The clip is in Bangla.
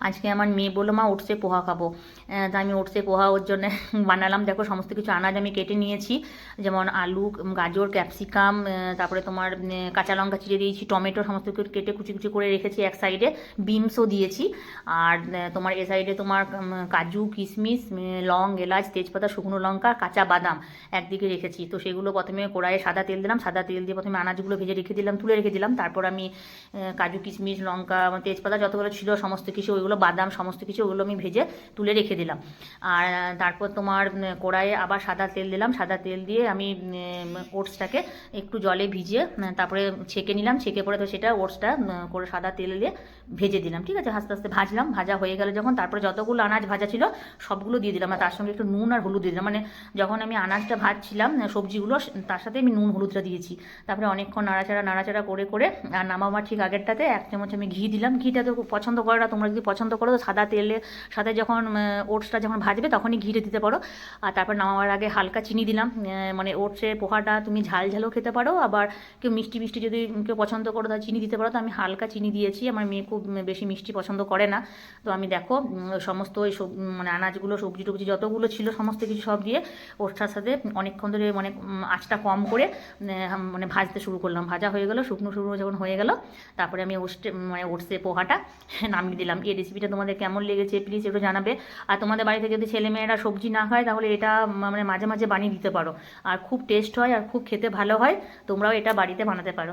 আজকে আমার মেয়ে বললো মা ওটসে পোহা খাবো। তা আমি ওটসে পোহা ওর জন্য বানালাম। দেখো সমস্ত কিছু আনাজ আমি কেটে নিয়েছি, যেমন আলু, গাজর, ক্যাপসিকাম, তারপরে তোমার কাঁচা লঙ্কা চিড়ে দিয়েছি, টমেটো সমস্ত কিছু কেটে কুচি কুচি করে রেখেছি এক সাইডে, বিনসও দিয়েছি। আর তোমার এ সাইডে তোমার কাজু, কিশমিশ, লং, এলাচ, তেজপাতা, শুকনো লঙ্কা, কাঁচা বাদাম একদিকে রেখেছি। তো সেগুলো প্রথমে কড়াইয়ে সাদা তেল দিলাম, সাদা তেল দিয়ে প্রথমে আনাজগুলো ভেজে রেখে দিলাম, তুলে রেখে দিলাম। তারপর আমি কাজু, কিশমিশ, লঙ্কা, তেজপাতা যতগুলো ছিল সমস্ত কিছু, ওইগুলো বাদাম সমস্ত কিছু ওগুলো আমি ভেজে তুলে রেখে দিলাম। আর তারপর তোমার কড়াইয়ে আবার সাদা তেল দিলাম, সাদা তেল দিয়ে আমি ওটসটাকে একটু জলে ভিজিয়ে তারপরে ছেঁকে নিলাম, ছেঁকে পরে তো সেটা ওটসটা করে সাদা তেল দিয়ে ভেজে দিলাম। ঠিক আছে, আস্তে আস্তে ভাজলাম, ভাজা হয়ে গেল যখন, তারপরে যতগুলো আনাজ ভাজা ছিল সবগুলো দিয়ে দিলাম। আর তার সঙ্গে একটু নুন আর হলুদ দিয়ে দিলাম, মানে যখন আমি আনাজটা ভাজছিলাম সবজিগুলো তার সাথে আমি নুন হলুদটা দিয়েছি। তারপরে অনেকক্ষণ নাড়াচাড়া নাড়াচাড়া করে করে আর নামাবার ঠিক আগেরটাতে 1 চামচ আমি ঘি দিলাম। ঘিটা তো পছন্দ করে না, তোমরা যদি পছন্দ করো তো সাদা তেলের সাথে যখন ওটসটা যখন ভাজবে তখনই ঘিটা দিতে পারো। আর তারপর নামাবার আগে হালকা চিনি দিলাম। মানে ওটসের পোহাটা তুমি ঝাল ঝালও খেতে পারো, আবার কেউ মিষ্টি মিষ্টি যদি কেউ পছন্দ করো তাহলে চিনি দিতে পারো। তো আমি হালকা চিনি দিয়েছি, আমার মেয়ে খুব বেশি মিষ্টি পছন্দ করে না। তো আমি দেখো সমস্ত ওই সব মানে আনাজগুলো, সবজি টবজি যতগুলো ছিল সমস্ত কিছু সব দিয়ে ওটসটার সাথে অনেকক্ষণ ধরে মানে আঁচটা কম করে মানে ভাজতে শুরু করলাম। ভাজা হয়ে গেলো, শুকনো শুকনো যখন হয়ে গেল তারপরে আমি ওটসে পোহাটা নামিয়ে দিলাম। এই রেসিপিটা তোমাদের কেমন লেগেছে প্লিজ একটু জানাবে। আর তোমাদের বাড়িতে যদি ছেলেমেয়েরা সবজি না খায় তাহলে এটা মানে মাঝে মাঝে বানিয়ে দিতে পারো, আর খুব টেস্ট হয় আর খুব খেতে ভালো হয়। তোমরাও এটা বাড়িতে বানাতে পারো।